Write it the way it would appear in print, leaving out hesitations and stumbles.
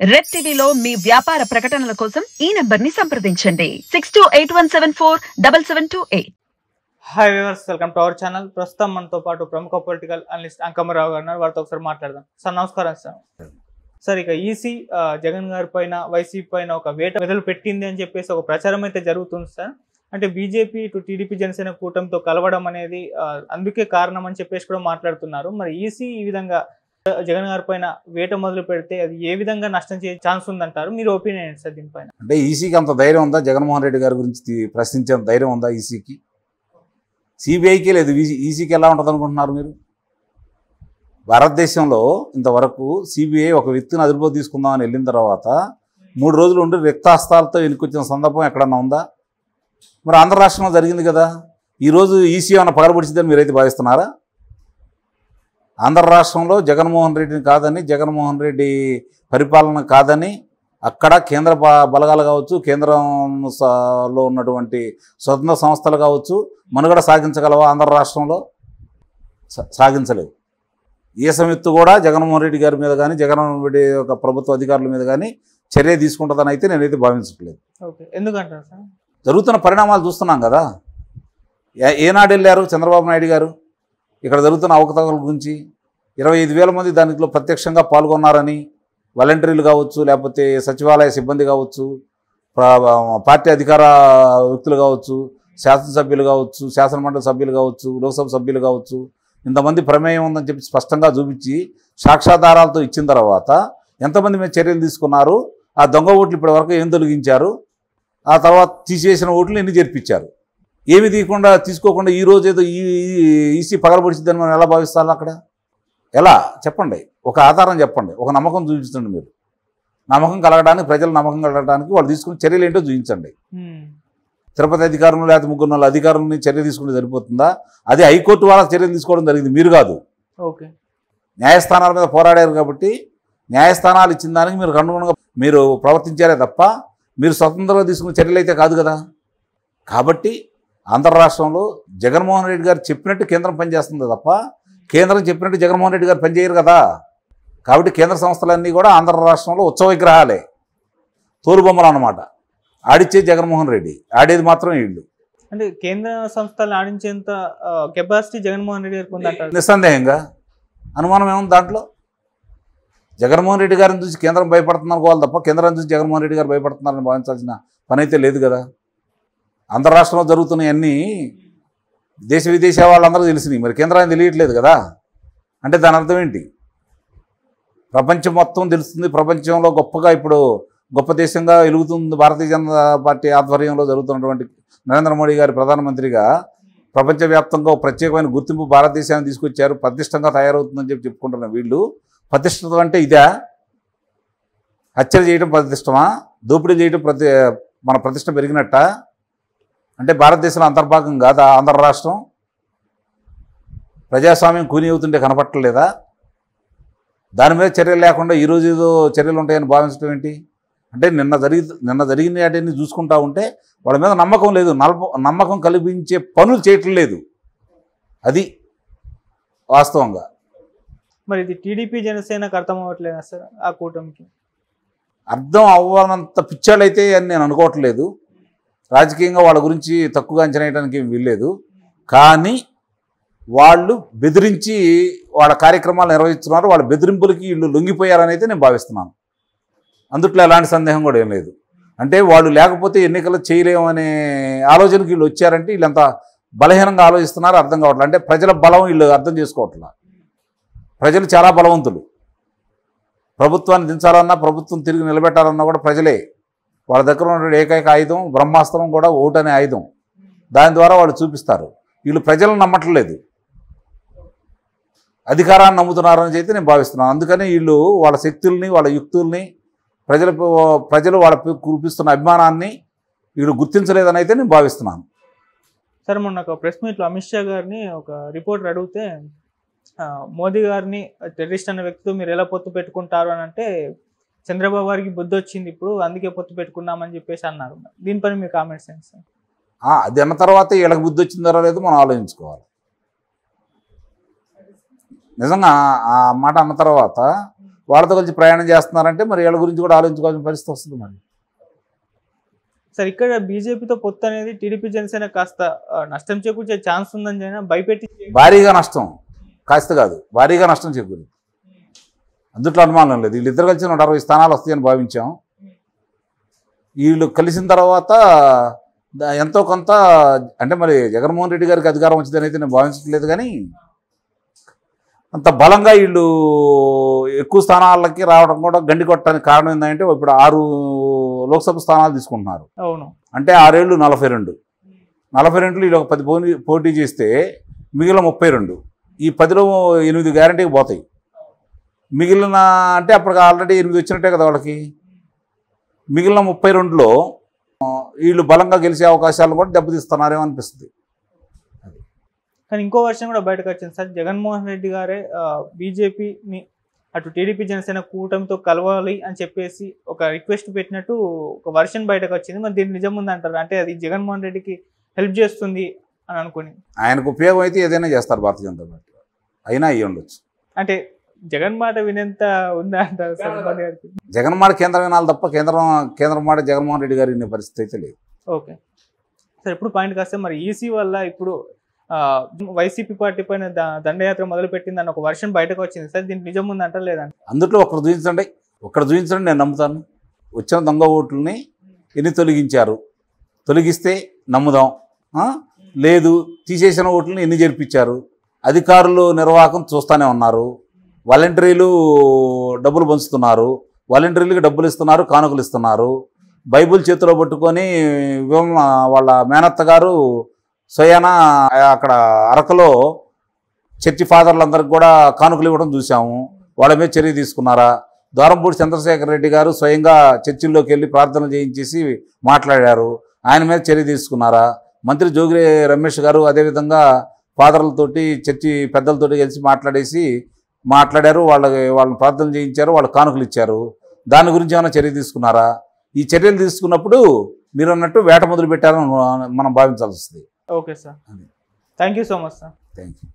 Red టీవీలో మీ వ్యాపార ప్రకటనల కోసం ఈ నంబర్ని సంప్రదించండి 6281747728. Hi viewers, welcome to our channel. ప్రస్తుతం మనతో పాటు ప్రముఖ పొలిటికల్ అనలిస్ట్ అంకమ్మరావు గారు ఉన్నారు. వారితో ఒకసారి మాట్లాడదాం. సార్ నమస్కారం. సార్ ఇక ఈసీ జగన్ గారి పైన వైసీపీ పైన ఒక వేట మొదలు పెట్టింది అని చెప్పేసి ఒక ప్రచారం అయితే జరుగుతుంది సార్. అంటే బీజేపీ ఇటు టీడీపీ జనసేన కూటమితో కలవడం అనేది అందుకే కారణం అని చెప్పేసి కూడా మాట్లాడుతున్నారు. మరి ఈసీ ఈ విధంగా జగన్ గారి పైన వేట మొదలు పెడితే అది ఏ విధంగా నష్టం చేసే ఛాన్స్ ఉందంటారు? మీరు ఒపీనియన్ ఏంటి సార్ దీనిపైన? అంటే ఈసీకి అంత ధైర్యం ఉందా? జగన్మోహన్ రెడ్డి గారి గురించి ప్రశ్నించే ధైర్యం ఉందా ఈసీకి? సిబిఐకి లేదు, ఈసీకి ఎలా ఉంటుంది అనుకుంటున్నారు మీరు? భారతదేశంలో ఇంతవరకు సిబిఐ ఒక వ్యక్తిని అదుపులో తీసుకుందామని వెళ్ళిన తర్వాత 3 రోజులు ఉండి రిక్తాస్తాలతో వెనుకొచ్చిన సందర్భం ఎక్కడన్నా ఉందా? మరి ఆంధ్ర రాష్ట్రంలో జరిగింది కదా. ఈరోజు ఈసీ ఏమైనా పగలబడిచిందని మీరైతే భావిస్తున్నారా? ఆంధ్ర రాష్ట్రంలో జగన్మోహన్ రెడ్డిని కాదని, జగన్మోహన్ రెడ్డి పరిపాలన కాదని అక్కడ కేంద్ర బలగాలు కావచ్చు, కేంద్రంలో ఉన్నటువంటి స్వతంత్ర సంస్థలు కావచ్చు మనుగడ సాగించగలవా? ఆంధ్ర రాష్ట్రంలో సాగించలేవు. ఏ సంయుక్త కూడా జగన్మోహన్ రెడ్డి గారి మీద కానీ, జగన్మోహన్ రెడ్డి యొక్క ప్రభుత్వ అధికారుల మీద కానీ చర్య తీసుకుంటుందని అయితే నేనైతే భావించట్లేదు. ఓకే, ఎందుకంటారు సార్? జరుగుతున్న పరిణామాలు చూస్తున్నాం కదా. ఏనాడు వెళ్ళారు చంద్రబాబు నాయుడు గారు ఇక్కడ జరుగుతున్న అవకతవకల గురించి? 25,000 మంది దానిలో ప్రత్యక్షంగా పాల్గొన్నారని, వాలంటీర్లు కావచ్చు, లేకపోతే సచివాలయ సిబ్బంది కావచ్చు, పార్టీ అధికార వ్యక్తులు కావచ్చు, శాసనసభ్యులు కావచ్చు, శాసనమండలి సభ్యులు కావచ్చు, లోక్సభ సభ్యులు కావచ్చు, ఇంతమంది ప్రమేయం ఉందని చెప్పి స్పష్టంగా చూపించి సాక్ష్యాధారాలతో ఇచ్చిన తర్వాత ఎంతమంది మీద చర్యలు తీసుకున్నారు? ఆ దొంగ ఓట్లు ఇప్పటి వరకు ఏం తొలగించారు? ఆ తర్వాత తీసేసిన ఓట్లు ఎన్ని చేర్పించారు? ఏమి తీసుకోకుండా ఈరోజు ఏదో ఈసీ పగలబడిచిద్దని మనం ఎలా భావిస్తాను? అక్కడ ఎలా చెప్పండి? ఒక ఆధారం చెప్పండి, ఒక నమ్మకం చూపించండి. మీరు నమ్మకం కలగడానికి, ప్రజల నమ్మకం కలగడానికి వాళ్ళు తీసుకున్న చర్యలు ఏంటో చూపించండి. తిరుపతి అధికారులు లేకపోతే 3 అధికారులని చర్య తీసుకుంటే సరిపోతుందా? అది హైకోర్టు వాళ్ళ చర్యలు తీసుకోవడం జరిగింది, మీరు కాదు. ఓకే, న్యాయస్థానాల మీద పోరాడారు కాబట్టి న్యాయస్థానాలు ఇచ్చిన దానికి మీరు అనుగుణంగా మీరు ప్రవర్తించారే తప్ప మీరు స్వతంత్రంగా తీసుకున్న చర్యలు అయితే కాదు కదా. కాబట్టి ఆంధ్ర రాష్ట్రంలో జగన్మోహన్ రెడ్డి గారు చెప్పినట్టు కేంద్రం పనిచేస్తుంది తప్ప కేంద్రం చెప్పినట్టు జగన్మోహన్ రెడ్డి గారు పనిచేయరు కదా. కాబట్టి కేంద్ర సంస్థలన్నీ కూడా ఆంధ్ర రాష్ట్రంలో ఉత్సవ విగ్రహాలే, తోలుబొమ్మలు అన్నమాట. ఆడిచ్చే జగన్మోహన్ రెడ్డి, ఆడేది మాత్రం వీళ్ళు. అంటే కేంద్ర సంస్థలను ఆడించేంత కెపాసిటీ జగన్మోహన్ రెడ్డి గారికి ఉందంటారు? నిస్సందేహంగా. అనుమానం ఏముంది దాంట్లో? జగన్మోహన్ రెడ్డి గారిని చూసి కేంద్రం భయపడుతుంది అనుకోవాలి తప్ప కేంద్రాన్ని చూసి జగన్మోహన్ రెడ్డి గారు భయపడుతున్నారని భావించాల్సిన పని అయితే లేదు కదా. ఆంధ్ర రాష్ట్రంలో జరుగుతున్నాయన్నీ దేశ విదేశీ వాళ్ళందరూ తెలిసినాయి, మరి కేంద్రానికి తెలియట్లేదు కదా. అంటే దాని అర్థం ఏంటి? ప్రపంచం మొత్తం తెలుస్తుంది. ప్రపంచంలో గొప్పగా ఇప్పుడు గొప్ప దేశంగా వెలుగుతుంది భారతీయ జనతా పార్టీ ఆధ్వర్యంలో జరుగుతున్నటువంటి నరేంద్ర మోడీ గారి ప్రధానమంత్రిగా ప్రపంచవ్యాప్తంగా ప్రత్యేకమైన గుర్తింపు భారతదేశాన్ని తీసుకొచ్చారు, ప్రతిష్టంగా తయారవుతుందని చెప్పుకుంటున్న వీళ్ళు ప్రతిష్ఠితం అంటే ఇదా? హత్యలు చేయడం ప్రతిష్టమా? దోపిడీ చేయడం మన ప్రతిష్ట పెరిగినట్ట? అంటే భారతదేశంలో అంతర్భాగం కాదా ఆంధ్ర రాష్ట్రం? ప్రజాస్వామ్యం కూని అవుతుంటే కనపట్టలేదా? దాని మీద చర్యలు లేకుండా ఈరోజు ఏదో చర్యలు ఉంటాయని భావించడం ఏంటి? అంటే నిన్న జరిగిన వాటిని చూసుకుంటా ఉంటే వాళ్ళ మీద నమ్మకం లేదు, నమ్మకం కల్పించే పనులు చేయటం లేదు. అది వాస్తవంగా. మరి ఇది టీడీపీ జనసేనకు అర్థం అవ్వట్లేదా సార్? ఆ కూటమికి అర్థం అవ్వనంత పిచ్చాళ్ళైతే అని నేను అనుకోవట్లేదు. రాజకీయంగా వాళ్ళ గురించి తక్కువగా అంచనా వేయడానికి ఏం వీల్లేదు. కానీ వాళ్ళు బెదిరించి వాళ్ళ కార్యక్రమాలు నిర్వహిస్తున్నారు. వాళ్ళ బెదిరింపులకి వీళ్ళు లొంగిపోయారని అయితే నేను భావిస్తున్నాను. అందుట్లో ఎలాంటి సందేహం కూడా ఏం లేదు. అంటే వాళ్ళు లేకపోతే ఎన్నికలు చేయలేమనే ఆలోచనకి వీళ్ళు వచ్చారంటే వీళ్ళంతా బలహీనంగా ఆలోచిస్తున్నారు, అర్థం కావట్లేదు. అంటే ప్రజల బలం వీళ్ళు అర్థం చేసుకోవట్లేదు. ప్రజలు చాలా బలవంతులు. ప్రభుత్వాన్ని దించాలన్నా, ప్రభుత్వం తిరిగి నిలబెట్టాలన్నా కూడా ప్రజలే. వాళ్ళ దగ్గర ఉన్న ఏకైక ఆయుధం బ్రహ్మాస్త్రం కూడా ఓటు అనే ఆయుధం. దాని ద్వారా వాళ్ళు చూపిస్తారు. వీళ్ళు ప్రజలను నమ్మట్లేదు, అధికారాన్ని నమ్ముతున్నారని అయితే నేను భావిస్తున్నాను. అందుకని వీళ్ళు వాళ్ళ శక్తుల్ని, వాళ్ళ యుక్తుల్ని, ప్రజలు వాళ్ళ కురిపిస్తున్న అభిమానాన్ని వీళ్ళు గుర్తించలేదని అయితే నేను భావిస్తున్నాను. సరే, మొన్న ఒక ప్రెస్ మీట్లో అమిత్ షా గారిని ఒక రిపోర్టర్ అడిగితే మోదీ గారిని టెర్రరిస్ట్ అనే వ్యక్తితో మీరు ఎలా పొత్తు పెట్టుకుంటారు అని అంటే చంద్రబాబు గారికి బుద్ధి వచ్చింది ఇప్పుడు, అందుకే పొత్తు పెట్టుకున్నామని చెప్పేసి అన్నారు. దీనిపైన మీ కామెంట్స్ ఏంటి సార్? అది అన్న తర్వాత వీళ్ళకి బుద్ధి వచ్చిందో లేదో మనం ఆలోచించుకోవాలి. నిజంగా ఆ మాట అన్న తర్వాత వాళ్ళతో కలిసి ప్రయాణం చేస్తున్నారంటే మరి వీళ్ళ గురించి కూడా ఆలోచించుకోవాల్సిన పరిస్థితి వస్తుంది. మరి సార్ ఇక్కడ బీజేపీతో పొత్తు అనేది టీడీపీ జనసేన కాస్త నష్టం చేకూర్చే ఛాన్స్ ఉందని జైనా భయపెట్టి భారీగా నష్టం, కాస్త కాదు భారీగా నష్టం చేకూరింది. అందుట్లో అనుమానం లేదు. వీళ్ళిద్దరు కలిసి 160 స్థానాలు వస్తాయని భావించాం. వీళ్ళు కలిసిన తర్వాత ఎంతో కొంత అంటే మరి జగన్మోహన్ రెడ్డి గారికి అధికారం వచ్చిందని అయితే నేను భావించట్లేదు, కానీ అంత బలంగా వీళ్ళు ఎక్కువ స్థానాలకి రావడం కూడా గండి కొట్టడానికి కారణం ఏంటంటే ఇప్పుడు 6 లోక్సభ స్థానాలు తీసుకుంటున్నారు. అవును, అంటే 6 ఏళ్ళు 42. 42లో వీళ్ళు ఒక 10 పోటీ చేస్తే మిగిలిన 32. ఈ 10లో 8 గ్యారంటీకి పోతాయి. మిగిలిన అంటే అప్పటికి ఆల్రెడీ 8 వచ్చినట్టే కదా వాళ్ళకి. మిగిలిన 32లో వీళ్ళు బలంగా గెలిచే అవకాశాలను కూడా దెబ్బతీస్తున్నారేమో అనిపిస్తుంది. కానీ ఇంకో వర్షం కూడా బయటకు వచ్చింది సార్. జగన్మోహన్ రెడ్డి గారే బీజేపీని అటు టీడీపీ జనసేన కూటమితో కలవాలి అని చెప్పేసి ఒక రిక్వెస్ట్ పెట్టినట్టు ఒక వర్షన్ బయటకు వచ్చింది. మరి దీని నిజం ఉందంటారు? అంటే అది జగన్మోహన్ రెడ్డికి హెల్ప్ చేస్తుంది అని అనుకుని ఆయనకు ఉపయోగం అయితే ఏదైనా చేస్తారు భారతీయ జనతా పార్టీ, అయినా అయ్యి ఉండొచ్చు. అంటే జగన్ మాట వినేంత ఉందా అంటారు సార్ మోదీ గారికి? జగన్ మాట కేంద్రం వినాలి తప్ప కేంద్రం మాట జగన్మోహన్ రెడ్డి గారి వినే పరిస్థితి అయితే లేదు. ఓకే సార్, ఇప్పుడు పాయింట్కి వస్తే మరి ఈసీ వల్ల ఇప్పుడు వైసీపీ పార్టీ పైన దండయాత్ర మొదలు పెట్టిందని ఒక వర్షన్ బయటకు వచ్చింది సార్. దీనికి నిజం ఉందంటారు లేదంటే? అందులో ఒకరు చూపించండి నేను నమ్ముతాను. వచ్చిన దొంగ ఓట్లని ఎన్ని తొలగిస్తే నమ్ముదాం. లేదు తీసేసిన ఓట్లని ఎన్ని జరిపించారు. అధికారులు నిర్వాహకం చూస్తూనే ఉన్నారు. వాలంటీర్లు డబ్బులు పంచుతున్నారు, వాలంటీర్లకు డబ్బులు ఇస్తున్నారు, కానుకలు ఇస్తున్నారు. బైబుల్ చేతిలో పట్టుకొని వాళ్ళ మేనత్త గారు స్వయాన అక్కడ అరకులో చర్చి ఫాదర్లందరికీ కూడా కానుకలు ఇవ్వడం చూసాము. వాళ్ళ మీద చర్య తీసుకున్నారా? దూరంపూడి చంద్రశేఖర్ రెడ్డి గారు స్వయంగా చర్చిల్లోకి వెళ్ళి ప్రార్థన చేయించేసి మాట్లాడారు, ఆయన మీద చర్య తీసుకున్నారా? మంత్రి జోగి రమేష్ గారు అదేవిధంగా ఫాదర్లతోటి చర్చి పెద్దలతోటి కలిసి మాట్లాడారు, వాళ్ళని ప్రార్థన చేయించారు, వాళ్ళు కానుకలు ఇచ్చారు. దాని గురించి ఏమైనా చర్య తీసుకున్నారా? ఈ చర్యలు తీసుకున్నప్పుడు మీరు అన్నట్టు వేట మొదలు పెట్టారని మనం భావించాల్సి వస్తుంది. Okay sir, thank you so much sir. Thank you.